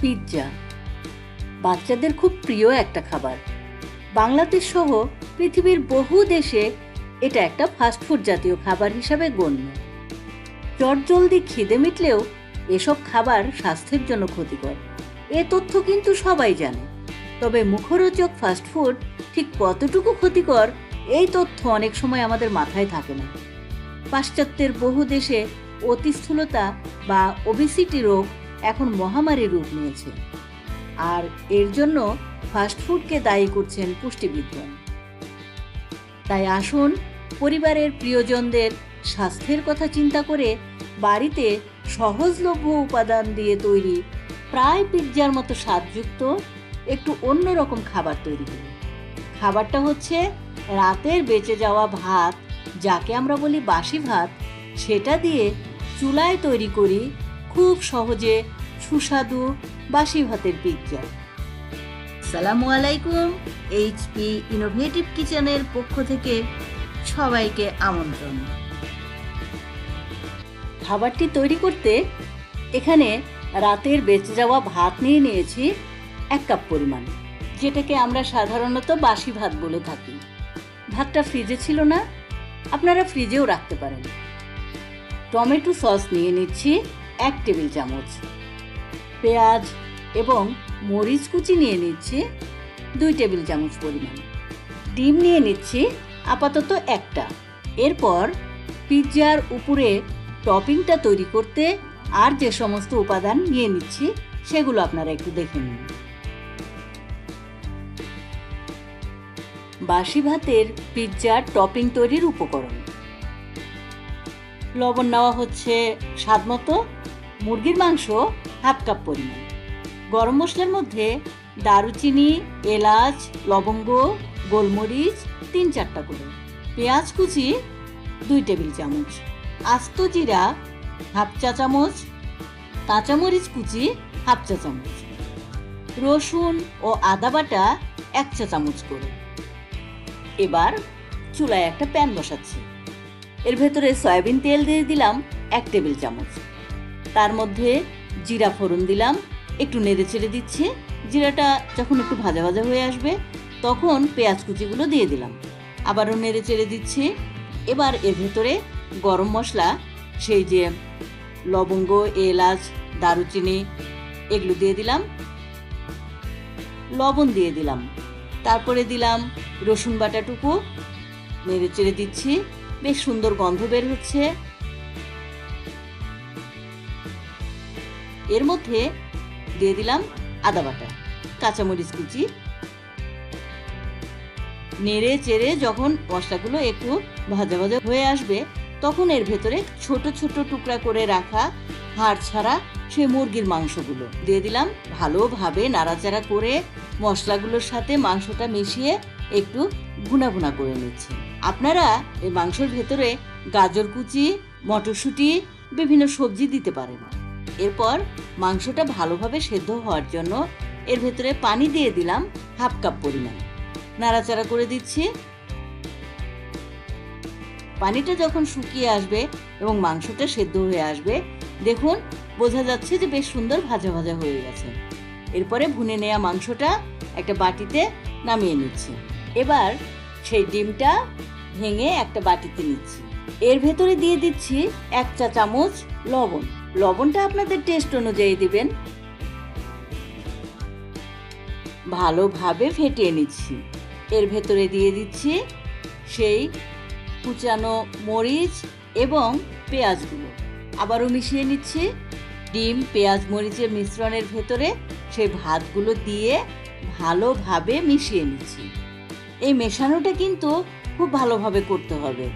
Pizza বাচ্চাদের খুব প্রিয় একটা খাবার। বাংলাদেশ সহ পৃথিবীর বহু দেশে এটা একটা ফাস্টফুড জাতীয় খাবার হিসাবে গণ্য। চটজলদি খিদে মিটলেও এসব খাবার স্বাস্থ্যের জন্য ক্ষতিকর, এ তথ্য কিন্তু সবাই জানে। তবে মুখরোচক ফাস্টফুড ঠিক কতটুকু ক্ষতিকর এই তথ্য অনেক সময় আমাদের মাথায় থাকে না। পাশ্চাত্যের বহু দেশে অতিস্থূলতা বা ওবেসিটি রোগ এখন মহামারী রূপ নিয়েছে, আর এর জন্য ফাস্টফুডকে দায়ী করছেন পুষ্টিবিদগণ। তাই আসুন পরিবারের প্রিয়জনদের স্বাস্থ্যের কথা চিন্তা করে বাড়িতে সহজলভ্য উপাদান দিয়ে তৈরি প্রায় পিৎজার মতো স্বাদযুক্ত একটু অন্যরকম খাবার তৈরি করি। খাবারটা হচ্ছে রাতের বেঁচে যাওয়া ভাত, যাকে আমরা বলি বাসি ভাত। সেটা দিয়ে চুলায় তৈরি করি খুব সহজে সুস্বাদু বাসি ভাতের পিৎজা। আসসালামু আলাইকুম, এইচপি ইনোভেটিভ কিচেনের পক্ষ থেকে সবাইকে আমন্ত্রণ। খাবারটি তৈরি করতে এখানে রাতের বেঁচে যাওয়া ভাত নিয়ে নিয়েছি 1 কাপ পরিমাণ, যেটাকে আমরা সাধারণত বাসি ভাত বলে থাকি। ভাতটা ফ্রিজে ছিল না, আপনারা ফ্রিজেও রাখতে পারেন। টমেটো সস নিয়ে নিচ্ছি 1 টেবিল চামচ, পেঁয়াজ এবং মরিচ কুচি নিয়ে নিচ্ছি 2 টেবিল চামচ পরিমাণ, ডিম নিয়ে নিচ্ছি আপাতত একটা। এরপর পিৎজার উপরে টপিংটা তৈরি করতে আর যে সমস্ত উপাদান নিয়ে নিচ্ছি সেগুলো আপনারা একটু দেখে নিন। বাসি ভাতের পিৎজার টপিং তৈরির উপকরণ: লবণ নেওয়া হচ্ছে স্বাদ মতো, মুরগির মাংস 1/2 কাপ পরিমাণ, গরম মশলার মধ্যে দারুচিনি, এলাচ, লবঙ্গ, গোলমরিচ 3-4টা করে, পেঁয়াজ কুচি 2 টেবিল চামচ, আস্ত জিরা 1/2 চা চামচ, কাঁচামরিচ কুচি 1/2 চা চামচ, রসুন ও আদা বাটা 1 চা চামচ করে। এবার চুলায় একটা প্যান বসাচ্ছি, এর ভেতরে সয়াবিন তেল দিয়ে দিলাম 1 টেবিল চামচ, তার মধ্যে জিরা ফোড়ন দিলাম, একটু নেড়ে চেড়ে দিচ্ছি। জিরাটা যখন একটু ভাজা ভাজা হয়ে আসবে তখন পেঁয়াজ কুচিগুলো দিয়ে দিলাম, আবারও নেড়ে চেড়ে দিচ্ছি। এবার এর ভেতরে গরম মশলা, সেই যে লবঙ্গ, এলাচ, দারুচিনি, এগুলো দিয়ে দিলাম, লবণ দিয়ে দিলাম, তারপরে দিলাম রসুন বাটাটুকু, নেড়ে চেড়ে দিচ্ছি। বেশ সুন্দর গন্ধ বের হচ্ছে। এর মধ্যে দিয়ে দিলাম আদা বাটা, কাঁচামরিচ কুচি, নেড়ে চেড়ে যখন মশলাগুলো একটু ভাজা ভাজা হয়ে আসবে তখন এর ভেতরে ছোট ছোট টুকরা করে রাখা হাড় ছাড়া সেই মুরগির মাংসগুলো দিয়ে দিলাম। ভালোভাবে নাড়াচাড়া করে মশলাগুলোর সাথে মাংসটা মিশিয়ে একটু ভুনা ভুনা করে নিচ্ছি। আপনারা এই মাংসের ভেতরে গাজর কুচি, মটরশুঁটি, বিভিন্ন সবজি দিতে পারেন। এরপর মাংসটা ভালোভাবে সেদ্ধ হওয়ার জন্য এর ভেতরে পানি দিয়ে দিলাম 1/2 কাপ পরিমাণ, নাড়াচাড়া করে দিচ্ছি। পানিটা যখন শুকিয়ে আসবে এবং মাংসটা সেদ্ধ হয়ে আসবে, দেখুন বোঝা যাচ্ছে যে বেশ সুন্দর ভাজা ভাজা হয়ে গেছে। এরপরে ভুনে নেওয়া মাংসটা একটা বাটিতে নামিয়ে নিচ্ছি। এবার সেই ডিমটা ভেঙে একটা বাটিতে নিচ্ছি, এর ভেতরে দিয়ে দিচ্ছি 1 চা চামচ লবণ। লবণটা আপনাদের টেস্ট অনুযায়ী দিবেন। ভালোভাবে ফেটিয়ে নিচ্ছি। এর ভেতরে দিয়ে দিচ্ছি সেই কুচানো মরিচ এবং পেঁয়াজগুলো, আবারও মিশিয়ে নিচ্ছি। ডিম, পেঁয়াজ, মরিচের মিশ্রণের ভেতরে সেই ভাতগুলো দিয়ে ভালোভাবে মিশিয়ে নিচ্ছি। এই মেশানোটা কিন্তু খুব ভালোভাবে করতে হবে,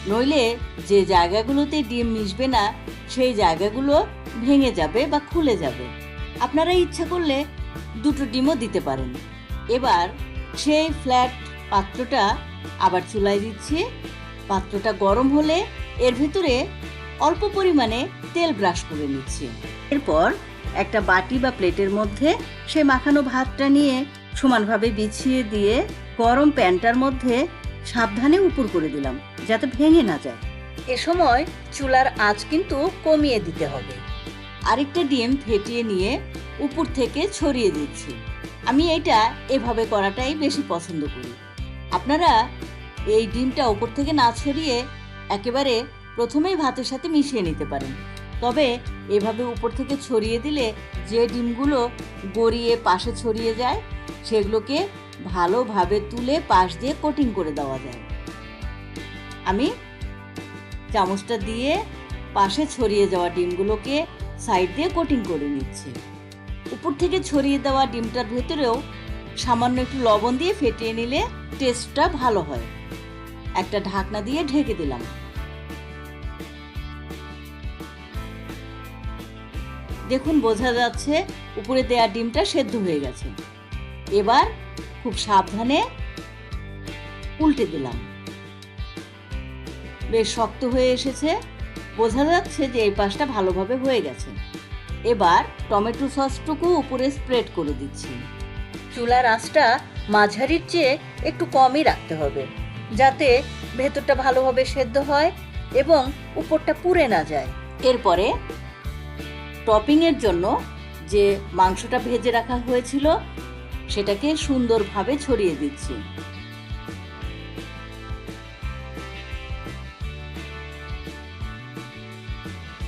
নইলে যে জায়গাগুলোতে ডিম মিশবে না সেই জায়গাগুলো ভেঙে যাবে বা খুলে যাবে। আপনারা ইচ্ছা করলে 2টো ডিমও দিতে পারেন। এবার সেই ফ্ল্যাট পাত্রটা আবার চুলায় দিচ্ছি। পাত্রটা গরম হলে এর ভিতরে অল্প পরিমাণে তেল ব্রাশ করে নিচ্ছি। এরপর একটা বাটি বা প্লেটের মধ্যে সেই মাখানো ভাতটা নিয়ে সমানভাবে বিছিয়ে দিয়ে গরম প্যানটার মধ্যে সাবধানে উপর করে দিলাম যাতে ভেঙে না যায়। এ সময় চুলার আঁচ কিন্তু কমিয়ে দিতে হবে। আরেকটা ডিম ফেটিয়ে নিয়ে উপর থেকে ছড়িয়ে দিচ্ছি। আমি এটা এভাবে করাটাই বেশি পছন্দ করি। আপনারা এই ডিমটা উপর থেকে না ছড়িয়ে একেবারে প্রথমেই ভাতের সাথে মিশিয়ে নিতে পারেন। তবে এভাবে উপর থেকে ছড়িয়ে দিলে যে ডিমগুলো গড়িয়ে পাশে ছড়িয়ে যায় সেগুলোকে ভালোভাবে তুলে পাশ দিয়ে কোটিং করে দেওয়া যায়। আমি চামচটা দিয়ে পাশে ছড়িয়ে যাওয়া ডিমগুলোকে সাইড দিয়ে কোটিং করে নিচ্ছি। উপর থেকে ছড়িয়ে দেওয়া ডিমটার ভেতরেও সামান্য একটু লবণ দিয়ে ফেটিয়ে নিলে টেস্টটা ভালো হয়। একটা ঢাকনা দিয়ে ঢেকে দিলাম। দেখুন বোঝা যাচ্ছে উপরে দেওয়া ডিমটা সেদ্ধ হয়ে গেছে। এবার খুব সাবধানে উল্টে দিলাম। বেশ শক্ত হয়ে এসেছে, বোঝা যাচ্ছে যে এই পাশটা ভালোভাবে হয়ে গেছে। এবার টমেটো সসটুকু উপরে স্প্রেড করে দিচ্ছি। চুলার আঁচটা মাঝারির চেয়ে একটু কমই রাখতে হবে, যাতে ভেতরটা ভালোভাবে সেদ্ধ হয় এবং উপরটা পুড়ে না যায়। এরপরে টপিংয়ের জন্য যে মাংসটা ভেজে রাখা হয়েছিল সেটাকে সুন্দরভাবে ছড়িয়ে দিচ্ছি।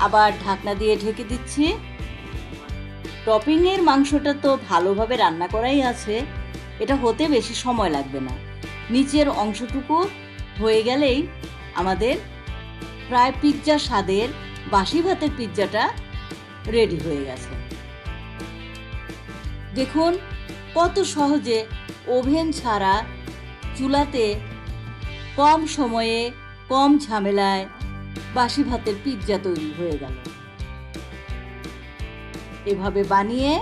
আবার ঢাকনা দিয়ে ঢেকে দিচ্ছি। টপিংয়ের মাংসটা তো ভালোভাবে রান্না করাই আছে, এটা হতে বেশি সময় লাগবে না। নিচের অংশটুকু হয়ে গেলেই আমাদের প্রায় পিৎজা স্বাদের বাসি ভাতের পিৎজাটা রেডি হয়ে গেছে। দেখুন কত সহজে ওভেন ছাড়া চুলাতে কম সময়ে কম ঝামেলায় বাসি ভাতের পিৎজা তৈরি হয়ে গেল। এভাবে বানিয়ে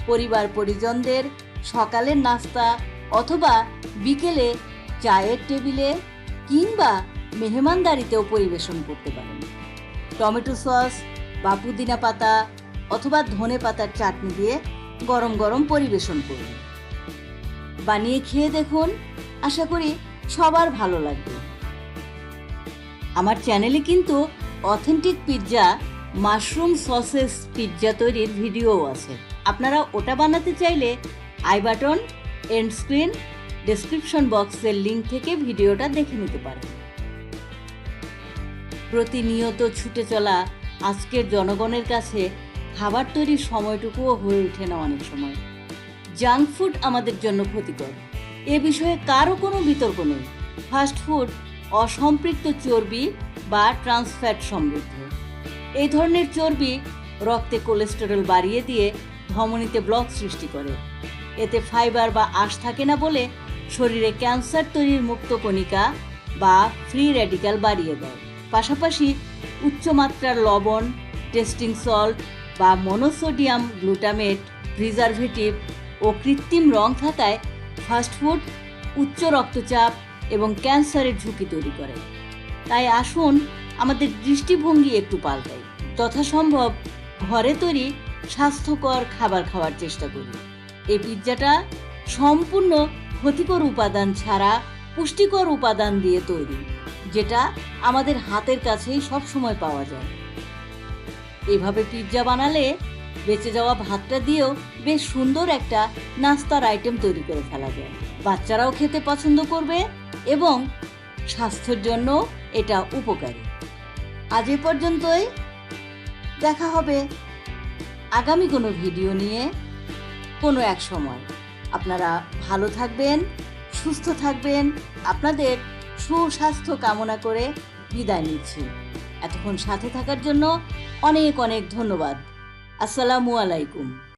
পরিবার পরিজনদের সকালের নাস্তা অথবা বিকেলে চায়ের টেবিলে কিংবা মেহমানদারিতেও পরিবেশন করতে পারেন। টমেটো সস বা পুদিনা পাতা অথবা ধনে পাতার চাটনি দিয়ে গরম গরম পরিবেশন করুন। বানিয়ে খেয়ে দেখুন, আশা করি সবার ভালো লাগবে। আমার চ্যানেলে কিন্তু authentic pizza mushroom sausages pizza তৈরির ভিডিও আছে। আপনারা ওটা বানাতে চাইলে I button, and screen, description বক্সের লিঙ্ক থেকে ভিডিওটা দেখে নিতে পারেন। প্রতিনিয়ত ছুটে চলা আজকের জনগণের কাছে খাবার তৈরির সময়টুকুও হয়ে ওঠে না অনেক সময়। জাঙ্ক ফুড আমাদের জন্য ক্ষতিকর, এ বিষয়ে কারও কোনো বিতর্ক নেই। ফাস্ট ফুড অসম্পৃক্ত চর্বি বা ট্রান্সফ্যাট সমৃদ্ধ। এই ধরনের চর্বি রক্তে কোলেস্টেরল বাড়িয়ে দিয়ে ধমনীতে ব্লক সৃষ্টি করে। এতে ফাইবার বা আঁশ থাকে না বলে শরীরে ক্যান্সার তৈরির মুক্ত কণিকা বা ফ্রি র্যাডিক্যাল বাড়িয়ে দেয়। পাশাপাশি উচ্চমাত্রার লবণ, টেস্টিং সল্ট বা মনোসোডিয়াম গ্লুটামেট, প্রিজারভেটিভ ও কৃত্রিম রং থাকায় ফাস্টফুড উচ্চ রক্তচাপ এবং ক্যান্সারের ঝুঁকি তৈরি করে। তাই আসুন আমাদের দৃষ্টিভঙ্গি একটু পাল্টাই, যথাসম্ভব ঘরে তৈরি স্বাস্থ্যকর খাবার খাওয়ার চেষ্টা করি। এই পিৎজাটা সম্পূর্ণ ক্ষতিকর উপাদান ছাড়া পুষ্টিকর উপাদান দিয়ে তৈরি, যেটা আমাদের হাতের কাছেই সব সময় পাওয়া যায়। এইভাবে পিৎজা বানালে বেঁচে যাওয়া ভাতটা দিয়েও বেশ সুন্দর একটা নাস্তার আইটেম তৈরি করে ফেলা যায়। বাচ্চারাও খেতে পছন্দ করবে এবং স্বাস্থ্যের জন্য এটা উপকারী। আজ এ পর্যন্তই, দেখা হবে আগামী কোনো ভিডিও নিয়ে কোনো এক সময়। আপনারা ভালো থাকবেন, সুস্থ থাকবেন, আপনাদের সুস্বাস্থ্য কামনা করে বিদায় নিচ্ছি। এতক্ষণ সাথে থাকার জন্য অনেক অনেক ধন্যবাদ। আসসালামু আলাইকুম।